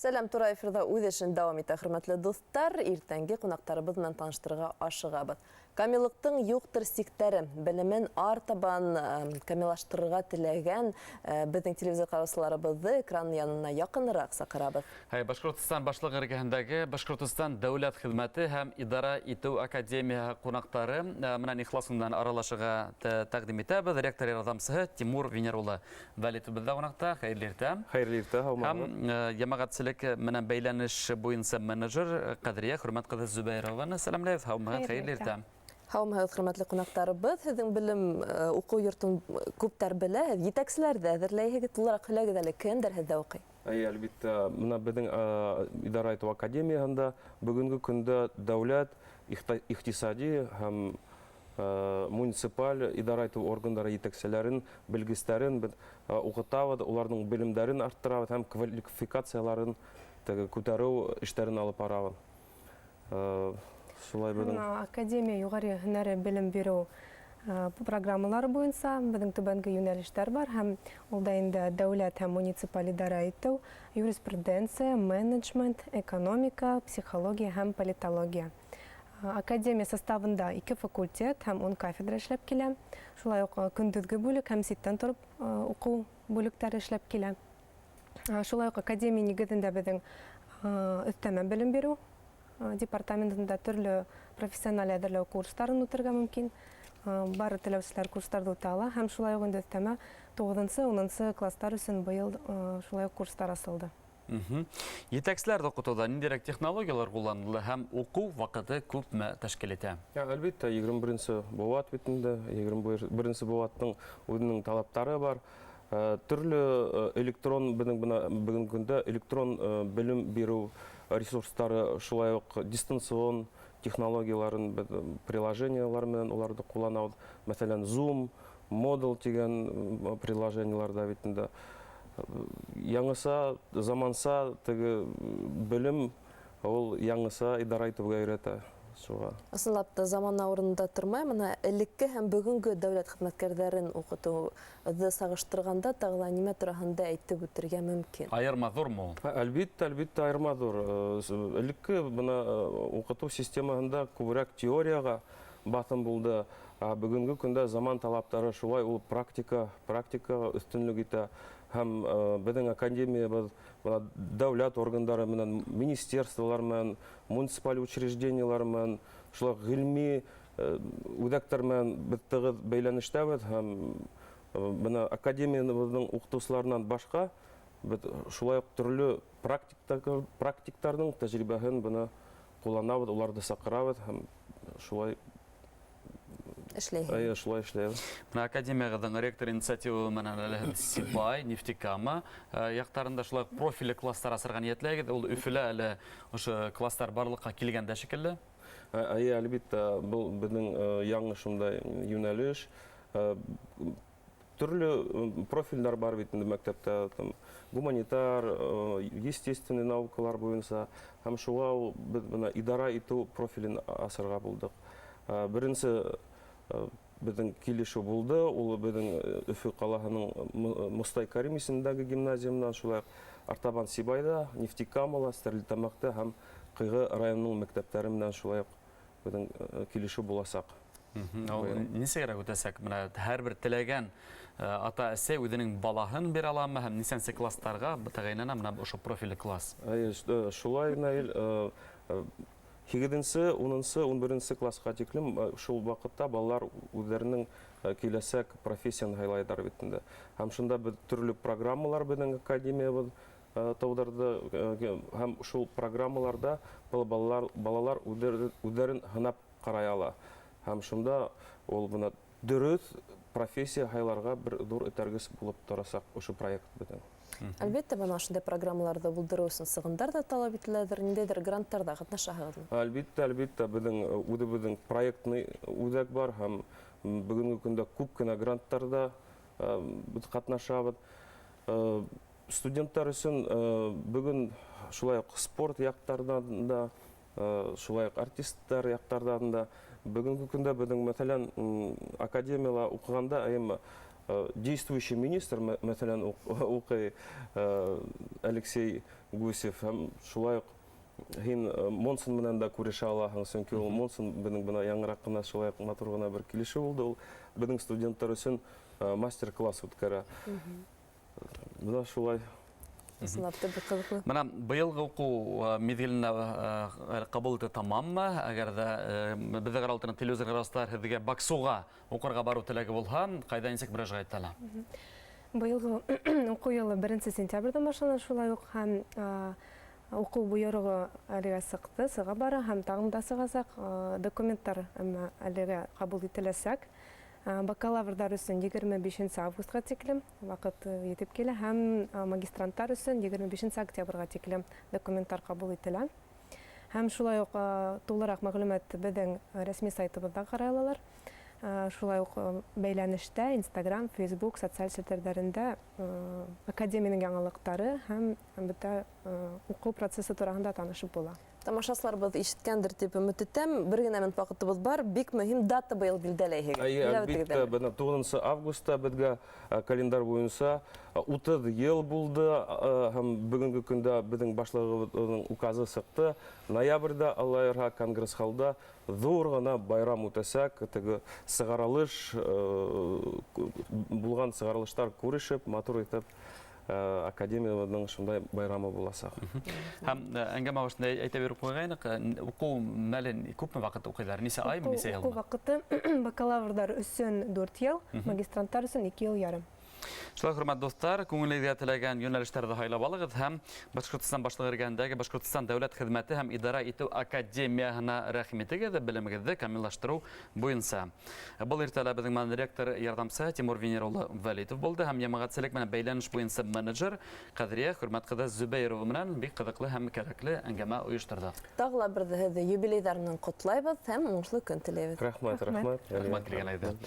Салям тура эфирда үҙ эшен дауам итә, хөрмәтле дуҫтар. Иртәнге ҡунаҡтарыбыҙ менән таныштырырға ашығабыҙ. Камиллыҡтың юҡтыр сиктәре, белемен артабан камиллаштырырға теләгән беҙҙең телевизор ҡараусыларыбыҙҙы экран янына яҡыныраҡ саҡырабыҙ. Башҡортостан Башлығы эргәһендәге Башҡортостан дәүләт хеҙмәте һәм идара итеү академияһы ҡунаҡтары менән ихласынан аралашырға тәҡдим итәбеҙ. Ректор ярҙамсыһы Тимур Вәлитов беҙҙә ҡунаҡта. Хәйерле иртә. Хәйерле иртә, һаумыһығыҙ. Һәм йәмәғәтселек менән бәйләнеш буйынса менеджер Ҡәҙриә Зөбәйерованы сәләмләйбеҙ. Һаумыһығыҙ, хәйерле иртә. Һаумыһығыҙ, хөрмәтле ҡунаҡтарыбыҙ. Һеҙҙең белем уҡыу йортон күптәр белә. Етәкселәрҙе әҙерләйһегеҙ, тулыраҡ һөйләгеҙ әле, кемдәр һеҙҙә уҡый? Әлбиттә, мына беҙҙең идара итеү академияһында бүгенге көндә дәүләт, иҡтисади һәм муниципаль идара итеү органдары етәкселәрен, белгестәрен уҡытабыҙ, уларҙың белемдәрен арттырабыҙ һәм квалификацияларын күтәреү эштәрен алып барабыҙ. Академия юғары һөнәри белем биреү программалары буйынса беҙҙең түбәнге йүнәлештәр бар һәм ул да инде дәүләт һәм муниципаль идара итеү, юриспруденция, менеджмент, экономика, психология һәм политология. Академия составында 2 факультет һәм 10 кафедра эшләп килә. Шулай уҡ көндөҙгө бүлек һәм ситтән тороп уҡыу бүлектәре эшләп килә. Шулай уҡ академия нигеҙендә беҙҙең өҫтәмә белем биреү департаментында төрлө профессиональ әҙерләү курстарын үтергә мөмкин. Бары теләүселәр курстарҙы үтә ала һәм шулай уҡ инде өҫтәмә 9-10 кластар өсөн быйыл шулай уҡ курстар асылды. Етәкселәрҙе уҡытыуҙа ниндәйерәк технологиялар ҡулланылды һәм уҡыу ваҡыты күпме тәшкил итә? Әлбиттә, 21 быуат бит инде, 21 быуаттың үҙенең талаптары бар. Төрлө электрон, бөгөнгө көндә электрон белем биреү ресурстары, шулай уҡ дистанцион технологияларын, приложениялар менән уларҙы ҡулланабыҙ. Мәҫәлән, Zoom, Moodle тигән приложенияларда бит инде яңыса, заманса белем ул яңыса идара итеүгә өйрәтә. Ысынлап та замана урынында тормай, мына элекке һәм бүгенге дәүләт хеҙмәткәрҙәрен уҡытыуҙы сағыштырғанда тағы нимә тураһында әйтеп үтергә мөмкин? Айырма ҙурмы? Әлбиттә, айырма ҙур. Элекке уҡытыу системаһында күберәк теорияға баҫым булды. Бүгенге көндә заман талаптары шулай, ул практикаға өҫтөнлөк итә. Һәм беҙҙең академиябыҙ дәүләт органдары менән, министерстволар менән, муниципаль учреждениялар менән, шулай ғилми үҙәктәр менән беҙ тығыҙ бәйләнештәбеҙ һәм академиябыҙҙың уҡытыусыларынан башҡа беҙ шулай уҡ төрлө практиктарҙың тәжрибәһен ҡулланабыҙ, уларҙы саҡырабыҙ һәм шулай эшләйбеҙ. Академияғыҙҙың ректор инициатива менән Сибай, Нефтекама яҡтарында шулай профиле кластар асырға ниәтләгеҙ. Ул Өфөлә әле ошо кластар барлыҡҡа килгәндә шикелле? Әлбиттә, был беҙҙең яңы шундай йүнәлеш. Төрлө профилдәр бар бит инде мәктәптә, гуманитар, естественный наукалар буйынса, һәм шуға беҙ идара итеү профилен асырға булдыҡ. Беренсе беҙҙең килешеү булды, ул беҙҙең Өфө ҡалаһының Мостай Карим исемендәге гимназиямынан, шулай артабан Сибайҙа, Нефтекамала, Стәрлетамаҡта һәм Ҡыйғы районының мәктәптәре менән шулай беҙҙең килешеү буласаҡ. Нисәгәрәк үтәсәк? Һәр бер теләгән ата-әсә үҙенең балаһын бирә аламы һәм нисәнсе кластарға тәғәйенләнә ошо профиле класс? Шулай, Наил, 8-нсе, 10-нсы, 11-нсе классҡа тиклем шул ваҡытта балалар үҙҙәренең киләсәк профессияны һайлайҙар бит инде. Һәм шунда беҙ төрлө программалар беҙҙең академиябыҙ тыуҙырҙы һәм шул программаларда балалар үҙҙәрен һынап ҡарай ала. Һәм шунда ул дөрөҫ профессия һайларға бер ҙур этәргес булып торасаҡ ошо проект беҙҙең. Әлбиттә, бына ошондай программаларҙы булдырыу өсөн сығымдар да талап ителәлер, ниндәйҙер гранттарҙа ҡатнашаһығыҙмы? Әлбиттә, үҙебеҙҙең проектный үҙәк бар һәм бүгенге көндә күп кенә гранттарҙа беҙ ҡатнашабыҙ. Студенттар өсөн бөгөн шулай уҡ спорт яҡтарынан да, шулай уҡ артисттар яҡтарҙан да, бүгенге көндә беҙҙең мәҫәлән академияла уҡығанда действующий министр, мәсәлән, укый Алексей Гусев, һәм шулай ук һин Монсон менән дә күрешә алаһың, сөнки ул Монсон безнең бына яңгырак кына шулай ук матур гына бер килешү булды. Ул безнең студентлар өчен мастер-класс үткәрә. Бына шулай. Менә быелгы уку мизгеленә кабул итү тамаммы? Әгәр дә безгә алтын телевизор карастар һеҙгә баксуга укырга бару теләге булһа, кайда нисек мөрәҗәгать итәләр? Быелгы уку елы 1 сентябрьдән башлана, шулай ук һәм уку буйрыгы әлегә сыга бара, һәм тагын да сыгасак, документтар әлегә кабул ителәсәк. Бакалаврдар өсөн 25 августка тиклем вакыт етеп килә, һәм магистранттар өсөн 25 октябрьгә тиклем документтар кабул ителә. Һәм шулай ук тулырак мәгълүмат безнең рәсми сайтыбызда карый алалар. Шулай ук бәйләнештә Instagram, Facebook, социаль сетьләрендә академияның яңалыктары һәм бөтә уку процессы турында танышып була. Тамашачыларыбыз ишеткәндер дип өмет итәм. Бер генә минут вакытыбыз бар. Бик мөһим дата быел билдәләйһегез. Әлбәттә, 9 августта безгә календарь буенча 30 ел булды, һәм бүгенге көндә безнең башлыгыбызның указы сыкты. Ноябрьдә Аллаһ конгресс халда зур гына байрам үтәсәк, теге сыгарылыш булган сыгарылыштар күрешеп, матур итеп академиянең шундай байрамы буласак. Һәм әңгәмә башында әйтә биреп куйгайнык, уку мәлен күпме вакыт укыйлар? Нисә ай, нисә ел? Уку вакыты бакалаврдар өсөн 4 ел, магистранттар өсөн 2 ел ярым. Шулай, хөрмәтле достар, күңелегезгә теләгән юнәлештәрдә һайлап алыгыз һәм Башкортстан Башлыгы эргәһендәге Башкортстан дәүләт хеҙмәте һәм идара итеү академияһына рәхим итегез, белемегезне камиллаштыру буенча. Был иртәлә безнең мән ректор ярдәмчесе Тимур Вәлитов булды һәм җәмәгатьчелек менән бәйләнеш буенча менеджер Ҡәҙриә Зөбәйерова менән бик кызыклы һәм кәрәкле әңгәмә оештырдык. Тагыла бер һеҙҙе юбилейҙар менән ҡотлайбыҙ һәм уңышлы көн теләйбеҙ. Рәхмәт. Рәхмәт килгән